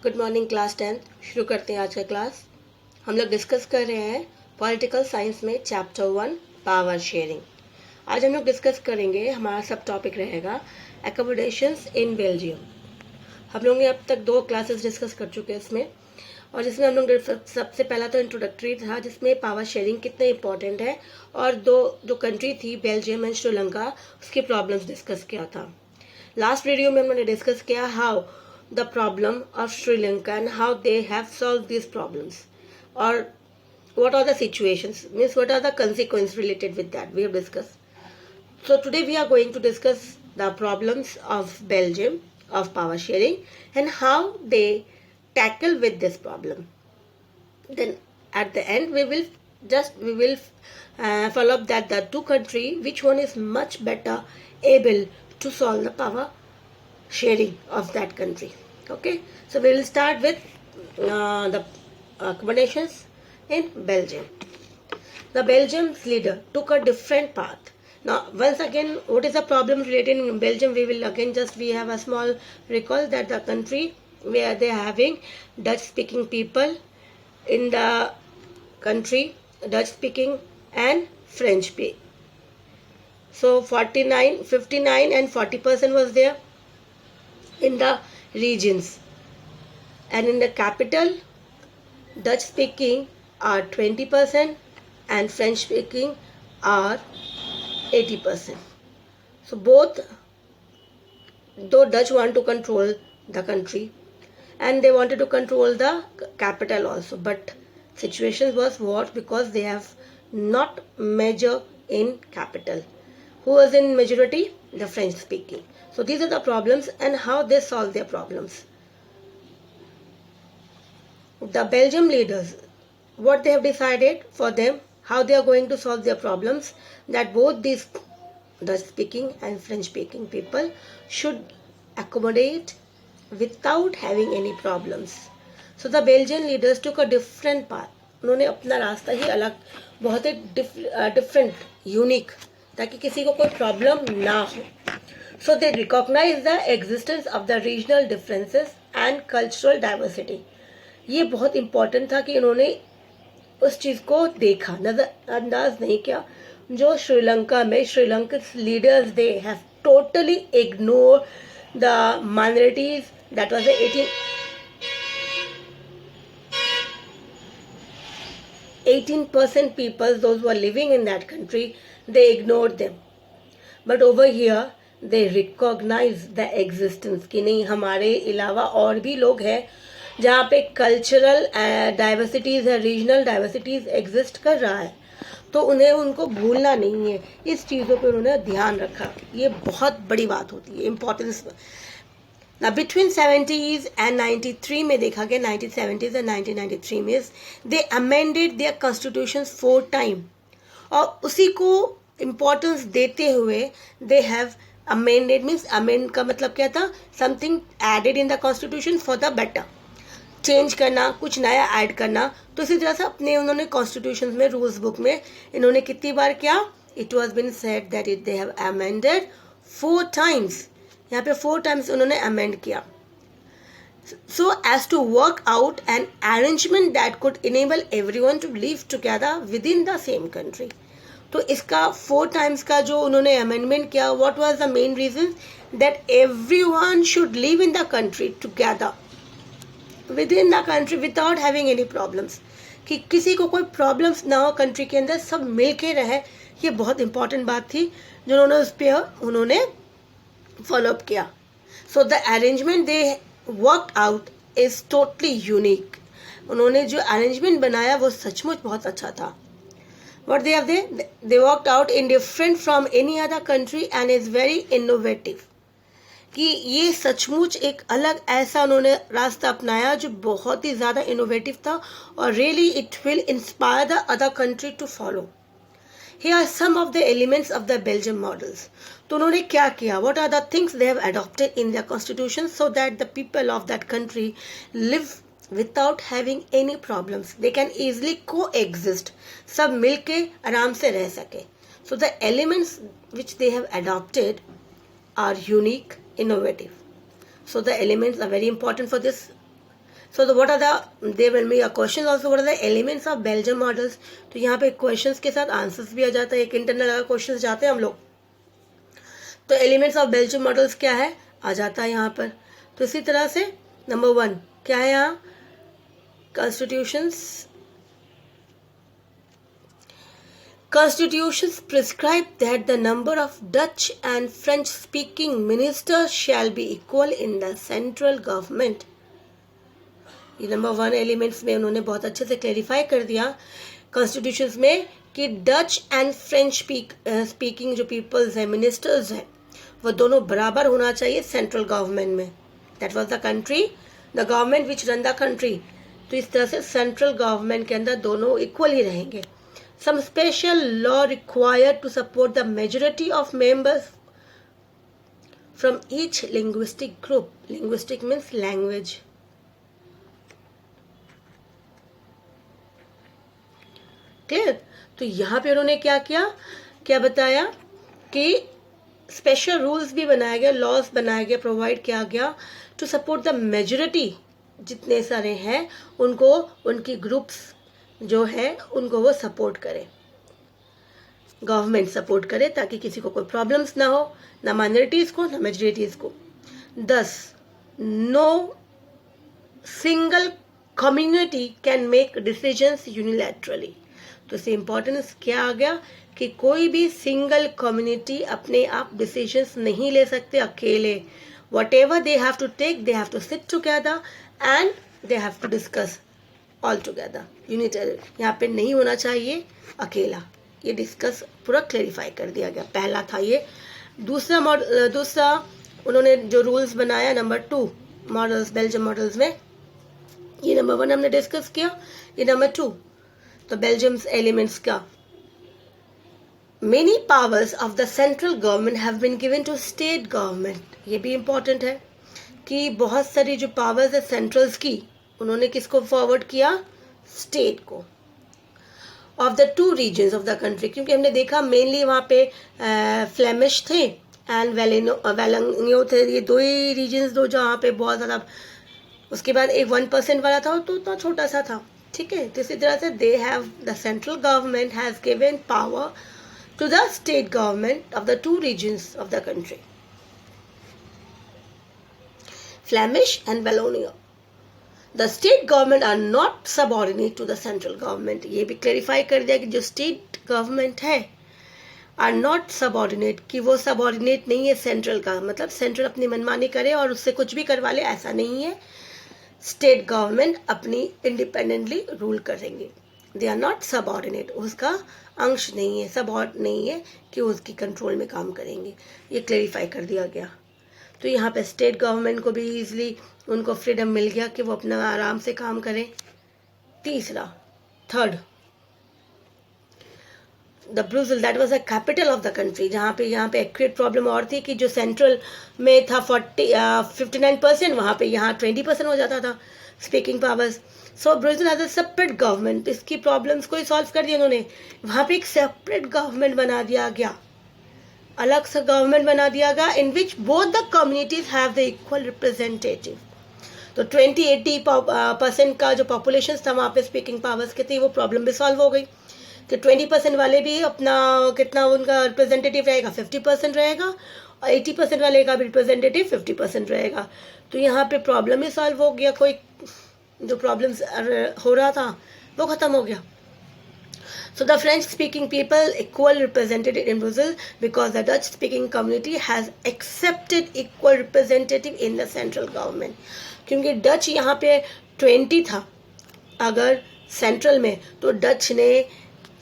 Good morning class 10th। शुरू करते हैं आज का क्लास। हम लोग डिस्कस कर रहे हैं पॉलिटिकल साइंस में चैप्टर 1 पावर शेयरिंग। आज हम लोग डिस्कस करेंगे, हमारा सब टॉपिक रहेगा एकोमोडेशंस इन बेल्जियम। हम लोग ने अब तक 2 क्लासेस डिस्कस कर चुके हैं इसमें, और जिसमें हम लोग सबसे पहला तो इंट्रोडक्टरी था जिसमें पावर शेयरिंग कितने इंपॉर्टेंट है, और जो कंट्री थी बेल्जियम एंड श्रीलंका, उसकी प्रॉब्लम्स डिस्कस किया था। लास्ट वीडियो में हमने डिस्कस किया how the problem of Sri Lanka and how they have solved these problems, or what are the situations, means what are the consequences related with that we have discussed. So today we are going to discuss the problems of Belgium of power sharing and how they tackle with this problem. Then at the end we will follow up that the two country which one is much better able to solve the power sharing of that country. Okay, so we will start with the accommodations in Belgium. The Belgium's leader took a different path. Now once again, what is the problem related in Belgium? We will again we have a small recall that the country where they are having Dutch speaking people in the country, Dutch speaking and French speaking. So 59 and 40% was there in the regions, and in the capital Dutch speaking are 20% and French speaking are 80%. So both, though Dutch want to control the country and they wanted to control the capital also, but situation was what, because they have not major in capital. Who was in majority? The French speaking. So these are the problems and how they solve their problems. The Belgium leaders, what they have decided for them, how they are going to solve their problems, that both these Dutch speaking and French speaking people should accommodate without having any problems. So the Belgian leaders took a different path. उन्होंने अपना रास्ता ही अलग, बहुत ही different, unique, ताकि किसी को कोई problem ना हो. So they recognize the existence of the regional differences and cultural diversity. ये बहुत इम्पोर्टेंट था कि इन्होंने उस चीज़ को देखा, नज़रअंदाज नहीं किया. जो श्रीलंका में Sri Lankan leaders, they have totally ignore the minorities, that was the 18% people, those who are living in that country, they ignored them. But over here they recognize the existence कि नहीं, हमारे अलावा और भी लोग हैं जहाँ पे कल्चरल डाइवर्सिटीज़ है, रीजनल डाइवर्सिटीज़ एग्जिस्ट कर रहा है, तो उन्हें उनको भूलना नहीं है. इस चीज़ों पे उन्होंने ध्यान रखा. ये बहुत बड़ी बात होती है, इम्पोर्टेंस. ना बिटवीन 70s एंड 93 में देखा गया, 1970s एंड 1993 में they amended their constitution 4 time, और उसी को इम्पोर्टेंस देते हुए they have amended, means amend का मतलब क्या था, something added in the constitution for the better, change करना, कुछ नया ऐड करना. तो इसी तरह से अपने उन्होंने कॉन्स्टिट्यूशन में, रूल्स बुक में इन्होंने कितनी बार किया, it was been said that it they have amended 4 times. यहाँ पे 4 टाइम्स उन्होंने अमेंड किया. So as to work out an arrangement that could enable everyone to live together within the same country. तो इसका 4 times का जो उन्होंने amendment किया, what was the main reason, that everyone should live in the country together within the country without having any problems, कि किसी को कोई प्रॉब्लम्स ना हो, कंट्री के अंदर सब मिल के रहे. ये बहुत इंपॉर्टेंट बात थी जो उन्होंने उस पर उन्होंने फॉलोअप किया. So the arrangement they work out is totally unique. उन्होंने जो अरेंजमेंट बनाया वो सचमुच बहुत अच्छा था. What they have they worked out in different from any other country and is very innovative. कि ये सचमुच एक अलग ऐसा उन्होंने रास्ता अपनाया जो बहुत ही ज़्यादा इनोवेटिव था, और really it will inspire the other country to follow. Here are some of the elements of the Belgium models. तो उन्होंने क्या किया, what are the things they have adopted in their constitution so that the people of that country live without having any problems. They can easily coexist. सब मिलके आराम से रह सके. So the elements which they have adopted are unique, innovative. So the elements are very important for this. So the what are the there will be a questions also, what are the elements of Belgium models. तो यहाँ पे questions के साथ answers भी आ जाता है, एक internal अगर क्वेश्चंस जाते हैं हम लोग तो एलिमेंट्स ऑफ बेल्जियम मॉडल्स क्या है आ जाता है यहाँ पर. तो इसी तरह से नंबर 1 क्या है यहाँ Constitutions prescribe that the number of Dutch and French speaking ministers shall be equal in the central government. ये नंबर 1 एलिमेंट्स में उन्होंने बहुत अच्छे से क्लेरिफाई कर दिया कॉन्स्टिट्यूशंस में कि डच एंड फ्रेंच स्पीकिंग जो पीपल्स हैं मिनिस्टर्स हैं वो दोनों बराबर होना चाहिए सेंट्रल गवर्नमेंट में. That was the country the government which run the country. तो इस तरह से सेंट्रल गवर्नमेंट के अंदर दोनों इक्वल ही रहेंगे. Some special law required to support the majority of members from each linguistic group. Linguistic means language. Clear? तो यहाँ पे उन्होंने क्या किया क्या बताया कि स्पेशल रूल्स भी बनाया गया लॉज बनाया गया प्रोवाइड किया गया टू सपोर्ट द मेजोरिटी जितने सारे हैं उनको उनकी ग्रुप्स जो है उनको वो सपोर्ट करे गवर्नमेंट सपोर्ट करे ताकि किसी को कोई प्रॉब्लम्स ना हो ना माइनॉरिटीज को ना मेजोरिटीज को. 10 no single community can make decisions unilaterally. तो इससे इम्पोर्टेंस क्या आ गया कि कोई भी सिंगल कम्युनिटी अपने आप डिसीजंस नहीं ले सकते अकेले. whatever they have to take they have to sit together and they have to discuss all together unitary. यहाँ पे नहीं होना चाहिए अकेला. ये डिस्कस पूरा क्लेरिफाई कर दिया गया. पहला था ये. दूसरा उन्होंने जो रूल्स बनाया नंबर 2 मॉडल्स बेल्जियम मॉडल्स में ये नंबर 1 हमने डिस्कस किया. ये नंबर 2 तो बेल्जियम्स एलिमेंट्स का many powers of the central government have been given to state government. ये भी इम्पोर्टेंट है कि बहुत सारी जो पावर्स है सेंट्रल्स की उन्होंने किसको फॉरवर्ड किया स्टेट को of the 2 regions of the country. क्योंकि हमने देखा मेनली वहाँ पे फ्लेमिश थे एंड वेलंगियो थे. ये 2 ही रीजन्स दो जहाँ पे बहुत ज़्यादा. उसके बाद एक 1% वाला था तो उतना छोटा सा था. ठीक है. तो इसी तरह से they have the central government has given power to the state government of the 2 regions of the country Flemish and Wallonia. The state government are not subordinate to the central government. ये भी clarify कर दिया कि जो state government है are not subordinate कि वो subordinate नहीं है सेंट्रल का. मतलब सेंट्रल अपनी मनमानी करे और उससे कुछ भी करवा ले ऐसा नहीं है. स्टेट गवर्नमेंट अपनी इंडिपेंडेंटली रूल करेंगे. They are not subordinate. उसका अंश नहीं है सबॉर्ड नहीं है कि उसकी कंट्रोल में काम करेंगे. ये क्लेरिफाई कर दिया गया. तो यहाँ पे स्टेट गवर्नमेंट को भी इजीली उनको फ्रीडम मिल गया कि वो अपना आराम से काम करें. Third the Brussels that was the capital of the country. यहाँ पे एक्यूरेट प्रॉब्लम और थी कि जो सेंट्रल में था 59% वहाँ पे यहाँ 20% हो जाता था speaking powers. So Brussels has a separate government. इसकी प्रॉब्लम्स को सॉल्व कर दिया उन्होंने. वहाँ पे एक सेपरेट गवर्नमेंट बना दिया गया अलग सा गवर्नमेंट बना दिया गया in which both the communities have the equal representative. तो 20-80% का जो पॉपुलेशन था वहाँ पे स्पीकिंग पावर्स के थे वो प्रॉब्लम भी सॉल्व हो गई कि 20% वाले भी अपना कितना उनका रिप्रेजेंटेटिव रहेगा 50% रहेगा और 80% वाले का भी रिप्रेजेंटेटिव 50% रहेगा. तो यहाँ पे प्रॉब्लम ही सॉल्व हो गया. कोई जो प्रॉब्लम्स हो रहा था वो ख़त्म हो गया. So the French-speaking people equal represented in Brazil because the Dutch-speaking community has accepted equal representative in the central government. क्योंकि डच यहाँ पे 20 था अगर सेंट्रल में तो डच ने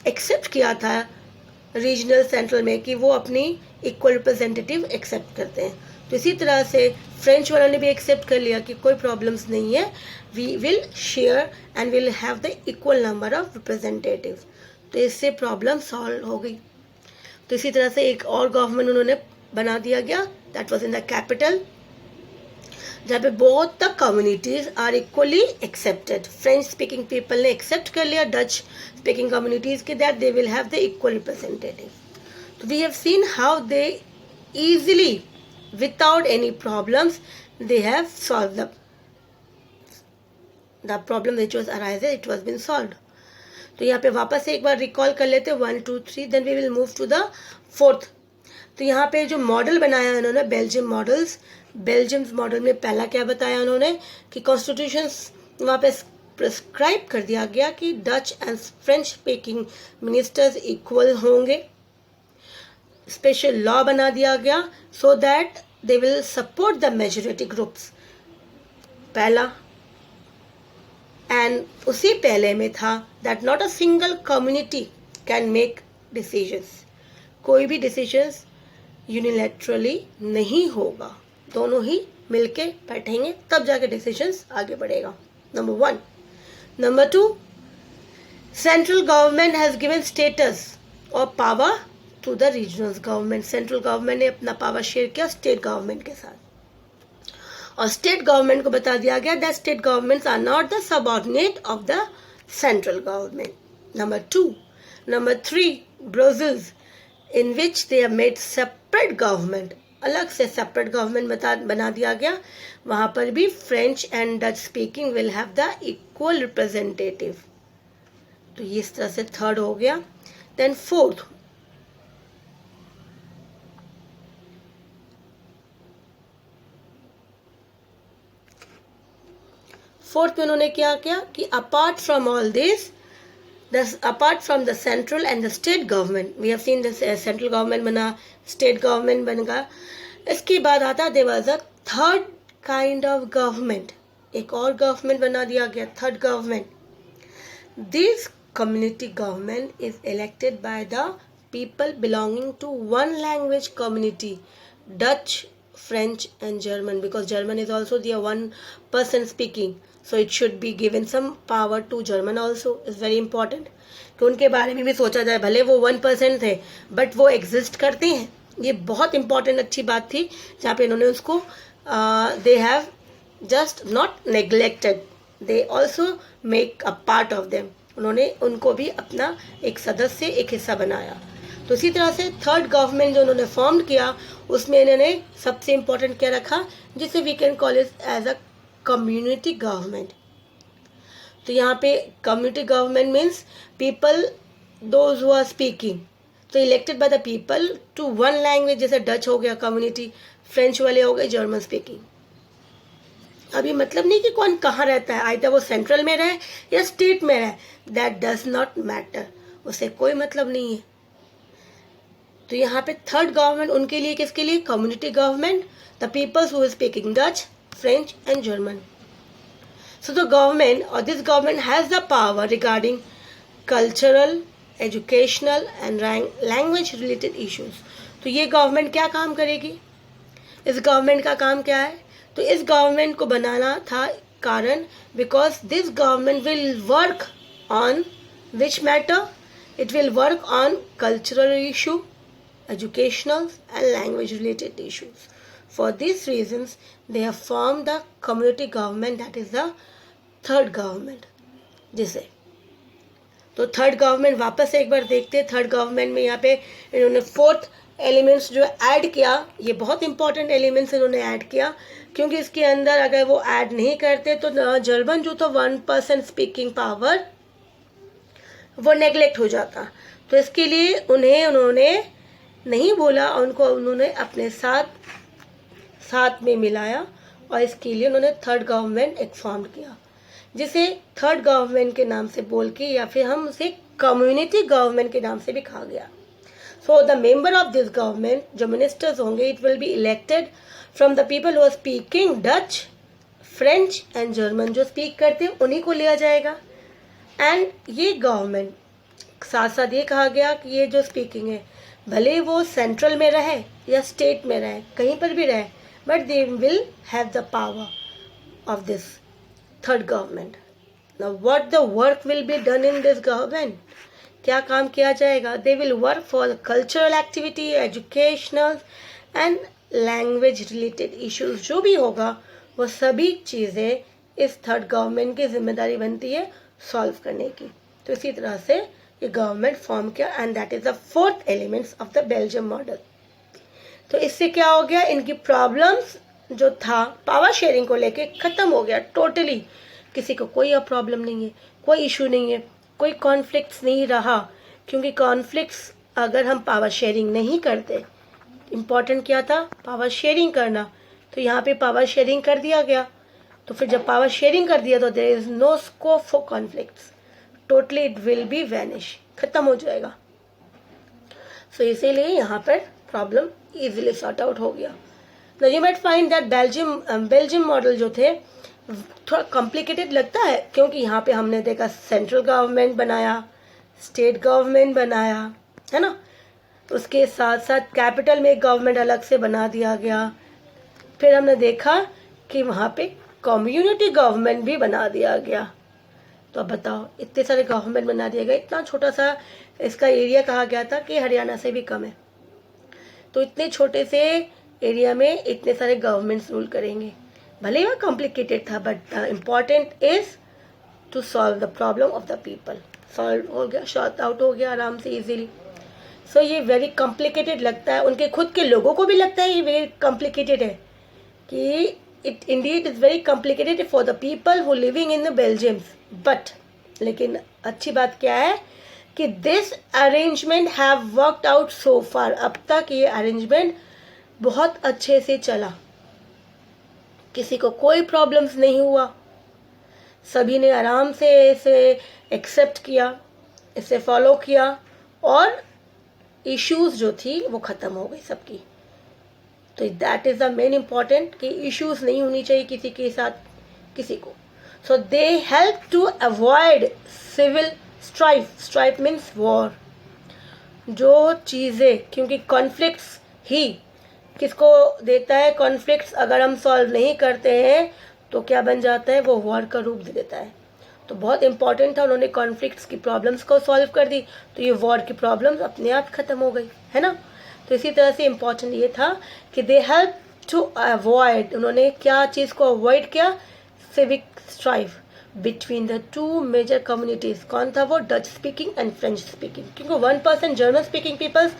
एक्सेप्ट किया था रीजनल सेंट्रल में कि वो अपनी इक्वल रिप्रेजेंटेटिव एक्सेप्ट करते हैं. तो इसी तरह से फ्रेंच वालों ने भी एक्सेप्ट कर लिया कि कोई प्रॉब्लम्स नहीं है. We will share and will have the equal number of representative. तो इससे प्रॉब्लम सॉल्व हो गई. तो इसी तरह से एक और गवर्नमेंट उन्होंने बना दिया गया that was in the capital जहाँ पे both the communities are equally accepted. French speaking people ने एक्सेप्ट कर लिया डच स्पीकिंग कम्युनिटीज के that they will have the equal representative. तो we have seen how they easily without any problems they have solved the the problem which was arises it was been solve. तो यहाँ पे वापस से एक बार recall कर लेते हैं 1 2 3, then we will move to the fourth. तो यहाँ पे जो मॉडल बनाया उन्होंने बेल्जियम मॉडल्स, बेल्जियम मॉडल में पहला क्या बताया उन्होंने कि कॉन्स्टिट्यूशन वहाँ पे प्रिस्क्राइब कर दिया गया कि Dutch and French speaking ministers equal होंगे. स्पेशल लॉ बना दिया गया so that they will support the majority groups. पहला एंड उसी पहले में था that not a single community can make decisions. कोई भी डिसीजंस यूनिलैटरली नहीं होगा, दोनों ही मिलके बैठेंगे तब जाके डिसीजंस आगे बढ़ेगा. Number 1. Number 2, central government has given status और power to the regional government. Central government ने अपना पावर शेयर किया स्टेट गवर्नमेंट के साथ और स्टेट गवर्नमेंट को बता दिया गया that state governments are not the subordinate of the central government. Number 2. Number 3, Brussels in which they have made separate government. अलग से सेपरेट गवर्नमेंट बना दिया गया. वहां पर भी French and Dutch speaking will have the equal representative. तो ये इस तरह से थर्ड हो गया. देन फोर्थ, में उन्होंने क्या किया कि apart from all this, apart from the central and the state government, we have seen this central government बना, state government बनेगा. इसके बाद आता there was a third kind of government. एक और government बना दिया गया, third government. This community government is elected by the people belonging to one language community, Dutch, French and German, because German is also the one person speaking. So it should be given some power to German also. Is very important. तो उनके बारे में भी सोचा जाए. भले वो 1% थे बट वो एग्जिस्ट करते हैं. ये बहुत इंपॉर्टेंट अच्छी बात थी जहाँ पे इन्होंने उसको they have just not neglected, they also make a part of them. उन्होंने उनको भी अपना एक सदस्य, एक हिस्सा बनाया. तो इसी तरह से थर्ड गवर्नमेंट जो उन्होंने फॉर्म किया उसमें इन्होंने सबसे इम्पोर्टेंट क्या रखा, जिसे we can call it as a community government. तो यहाँ पे community government means people those who are speaking, तो elected by the people to one language. जैसे डच हो गया कम्युनिटी, फ्रेंच वाले हो गए जर्मन स्पीकिंग. अभी मतलब नहीं कि कौन कहाँ रहता है, आइदर वो सेंट्रल में रहे या स्टेट में रहे, दैट डज नॉट मैटर, उसे कोई मतलब नहीं है. तो यहाँ पे थर्ड गवर्नमेंट उनके लिए, किसके लिए, community government, the peoples who are speaking Dutch, French and German. So the government or this government has the power regarding cultural, educational and language related issues. तो ये गवर्नमेंट क्या काम करेगी, इस गवर्नमेंट का काम क्या है, तो इस गवर्नमेंट को बनाना था कारण because this government will work on which matter, it will work on cultural issue, educational and language related issues. For these reasons, they have formed the community government, that is the third government. जिसे तो third government वापस एक बार देखते हैं. Third government में यहाँ पे इन्होंने फोर्थ एलिमेंट्स जो ऐड किया, ये बहुत इंपॉर्टेंट एलिमेंट्स इन्होंने ऐड किया, क्योंकि इसके अंदर अगर वो ऐड नहीं करते तो जर्मन जो था 1% स्पीकिंग पावर वो नेग्लेक्ट हो जाता. तो इसके लिए उन्होंने नहीं बोला, उनको उन्होंने अपने साथ में मिलाया और इसके लिए उन्होंने थर्ड गवर्नमेंट एक फॉर्म किया, जिसे थर्ड गवर्नमेंट के नाम से बोल के या फिर हम उसे कम्युनिटी गवर्नमेंट के नाम से भी कहा गया. So the member of this government जो मिनिस्टर्स होंगे, it will be elected from the people who are speaking Dutch, French and German. जो स्पीक करते हैं उन्हीं को लिया जाएगा. एंड ये गवर्नमेंट साथ साथ ये कहा गया कि ये जो स्पीकिंग है भले वो सेंट्रल में रहे या स्टेट में रहे, कहीं पर भी रहे, but they will have the power of this third government. Now what the work will be done in this government, क्या काम किया जाएगा, they will work for the cultural activity, educational and language related issues. जो भी होगा वो सभी चीज़ें इस थर्ड गवर्नमेंट की जिम्मेदारी बनती है सॉल्व करने की. तो इसी तरह से ये गवर्नमेंट फॉर्म किया and that is the fourth elements of the Belgium model. तो इससे क्या हो गया, इनकी प्रॉब्लम्स जो था पावर शेयरिंग को लेके खत्म हो गया टोटली. किसी को कोई अब प्रॉब्लम नहीं है, कोई इशू नहीं है, कोई कॉन्फ्लिक्ट्स नहीं रहा, क्योंकि कॉन्फ्लिक्ट्स अगर हम पावर शेयरिंग नहीं करते, इम्पॉर्टेंट क्या था, पावर शेयरिंग करना, तो यहाँ पे पावर शेयरिंग कर दिया गया। तो फिर जब पावर शेयरिंग कर दिया तो there is no scope for conflicts, totally it will be vanish, खत्म हो जाएगा। सो इसीलिए यहाँ पर प्रॉब्लम इजीली सॉर्ट आउट हो गया। Now you might find that Belgium model जो थे थोड़ा कॉम्प्लिकेटेड लगता है, क्योंकि यहाँ पे हमने देखा सेंट्रल गवर्नमेंट बनाया, स्टेट गवर्नमेंट बनाया, है ना, उसके साथ साथ कैपिटल में एक गवर्नमेंट अलग से बना दिया गया। फिर हमने देखा कि वहाँ पे कम्युनिटी गवर्नमेंट भी बना दिया गया। तो अब बताओ, इतने सारे गवर्नमेंट बना दिया गया, इतना छोटा सा इसका एरिया कहा गया था कि हरियाणा से भी कम है, तो इतने छोटे से एरिया में इतने सारे गवर्नमेंट्स रूल करेंगे। भले ही वह कॉम्प्लिकेटेड था, but the important is to solve the problem of the people. Solve हो गया, शॉर्ट आउट हो गया आराम से, इजीली। सो ये वेरी कॉम्प्लिकेटेड लगता है, उनके खुद के लोगों को भी लगता है ये वेरी कॉम्प्लिकेटेड है, कि it indeed is very complicated for the people who living in the Belgiums. But लेकिन अच्छी बात क्या है कि this arrangement have worked out so far. अब तक ये अरेंजमेंट बहुत अच्छे से चला, किसी को कोई प्रॉब्लम्स नहीं हुआ, सभी ने आराम से इसे एक्सेप्ट किया, इसे फॉलो किया, और इश्यूज जो थी वो ख़त्म हो गई सबकी। तो that is the main important, कि इश्यूज नहीं होनी चाहिए किसी के साथ किसी को। So they help to avoid civil strife. Strife means war. जो चीज़ें, क्योंकि कॉन्फ्लिक्ट्स ही किसको देता है, कॉन्फ्लिक्ट्स अगर हम सॉल्व नहीं करते हैं तो क्या बन जाता है, वो वॉर का रूप दे देता है। तो बहुत इंपॉर्टेंट था, उन्होंने कॉन्फ्लिक्ट्स की प्रॉब्लम्स को सॉल्व कर दी, तो ये वॉर की प्रॉब्लम्स अपने आप खत्म हो गई, है ना। तो इसी तरह से इम्पॉर्टेंट ये था कि दे हेल्प टू अवॉइड, उन्होंने क्या चीज़ को अवॉइड किया, civic strife between the two major communities. कौन था वो, Dutch speaking and French speaking. क्योंकि 1% German speaking peoples,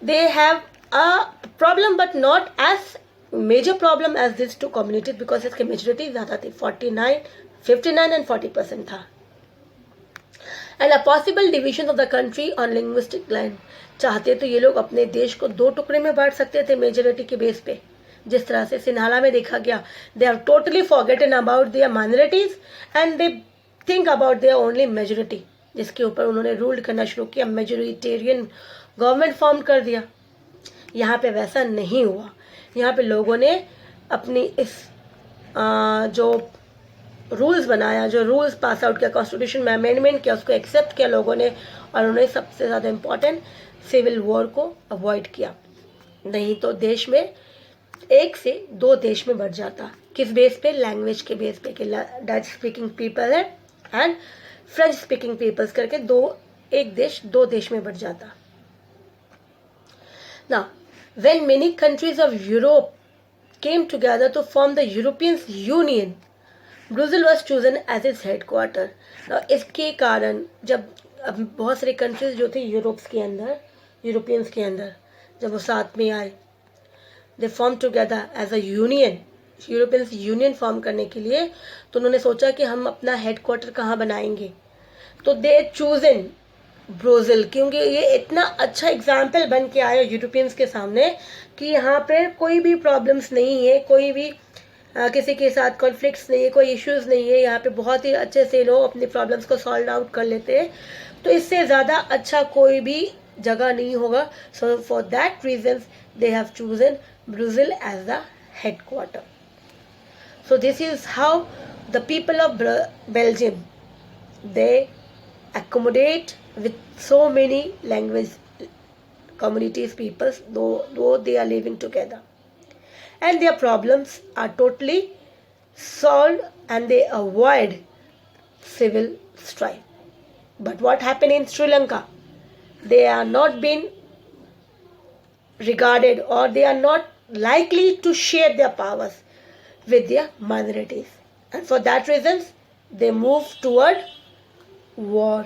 they have a problem but not as major problem as these two communities, because इसके majority ज़्यादा थी, 49, 59 and 40% था। And a possible division of the country on linguistic line, चाहते तो ये लोग अपने देश को दो टुकड़े में बांट सकते थे मेजोरिटी के बेस पे, जिस तरह से सिन्हाला में देखा गया। They have totally forgotten about their minorities and they think about their only majority, जिसके ऊपर उन्होंने रूल करना शुरू किया, मेजोरिटेरियन गवर्नमेंट फॉर्म कर दिया। यहाँ पे वैसा नहीं हुआ, यहाँ पे लोगों ने अपनी इस जो रूल्स बनाया, जो रूल्स पास आउट किया, कॉन्स्टिट्यूशन में अमेंडमेंट किया, उसको एक्सेप्ट किया लोगों ने, और उन्होंने सबसे ज़्यादा इम्पोर्टेंट सिविल वॉर को अवॉइड किया। नहीं तो देश में एक से दो देश में बढ़ जाता। किस बेस पे, लैंग्वेज के बेस पे, कि डच स्पीकिंग पीपल है एंड फ्रेंच स्पीकिंग पीपल्स करके दो, एक देश दो देश में बढ़ जाता। Now, when many countries of Europe came together to form the European Union, Brussels was chosen as its headquarter. Now, इसके कारण जब बहुत सारी कंट्रीज जो थी यूरोप्स के अंदर, यूरोपियंस के अंदर, जब वो साथ में आए, they form together as a union, Europeans union form करने के लिए, तो उन्होंने सोचा कि हम अपना हेडक्वार्टर कहाँ बनाएंगे। तो दे चूजन ब्रोजिल, क्योंकि ये इतना अच्छा एग्जाम्पल बन के आया यूरोपियंस के सामने कि यहाँ पे कोई भी प्रॉब्लम्स नहीं है, कोई भी किसी के साथ कॉन्फ्लिक्ट्स नहीं है, कोई इश्यूज नहीं है, यहाँ पे बहुत ही अच्छे से लोग अपनी प्रॉब्लम्स को सॉल्व आउट कर लेते हैं। तो इससे ज़्यादा अच्छा कोई भी जगह नहीं होगा। So for that reason they have chosen Brussels as the headquarter. So this is how the people of Belgium they accommodate with so many language communities peoples, though they are living together, and their problems are totally solved and they avoid civil strife. But what happened in Sri Lanka, they are not being regarded, or they are not likely to share their powers with their minorities, and for that reasons they move toward war.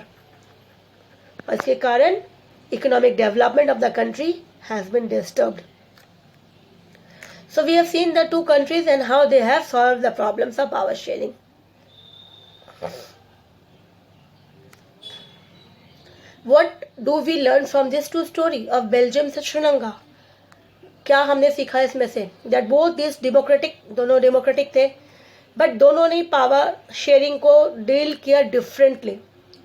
और इसके कारण economic development of the country has been disturbed. So we have seen the two countries and how they have solved the problems of power sharing. What do we learn from this true story of Belgium से श्रीलंका? क्या हमने सीखा इसमें से? That both these democratic, दोनों democratic थे, but दोनों ने पावर शेयरिंग को डील किया डिफरेंटली.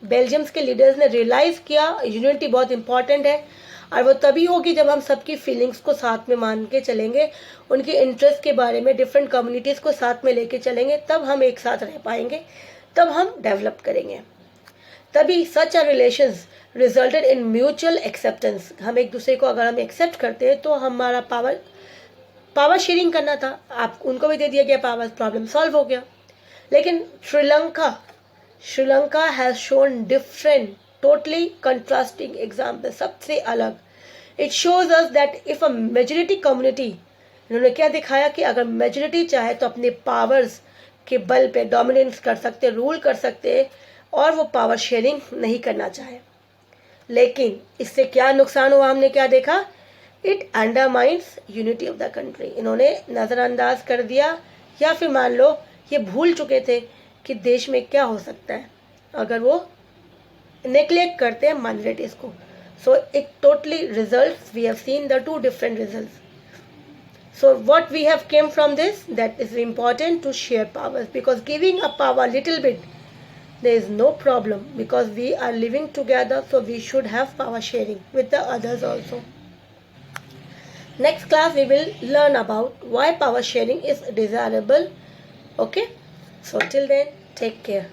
बेल्जियम्स के लीडर्स ने रियलाइज किया यूनिटी बहुत इंपॉर्टेंट है, और वो तभी होगी जब हम सबकी फीलिंग्स को साथ में मान के चलेंगे, उनकी इंटरेस्ट के बारे में डिफरेंट कम्युनिटीज़ को साथ में लेके चलेंगे, तब हम एक साथ रह पाएंगे, तब हम डेवलप करेंगे. तभी such a relations resulted in mutual acceptance. हम एक दूसरे को अगर हम एक्सेप्ट करते हैं तो हमारा पावर शेयरिंग करना था, आप उनको भी दे दिया गया पावर, प्रॉब्लम सॉल्व हो गया. लेकिन Sri Lanka has shown different, totally contrasting example, सबसे अलग. It shows us that if a majority community, इन्होंने क्या दिखाया कि अगर मेजोरिटी चाहे तो अपने पावर्स के बल पे डोमिनेंस कर सकते, रूल कर सकते, और वो पावर शेयरिंग नहीं करना चाहे. लेकिन इससे क्या नुकसान हुआ, हमने क्या देखा? It undermines unity of the country. इन्होंने नज़रअंदाज कर दिया, या फिर मान लो ये भूल चुके थे कि देश में क्या हो सकता है अगर वो नेग्लेक्ट करते हैं माइनॉरिटीज को. So it totally results, we have seen the two different results. So what we have came from this, that is important to share powers, because giving up power little bit, there is no problem, because we are living together, so we should have power sharing with the others also. Next class we will learn about why power sharing is desirable. Okay, so till then, take care.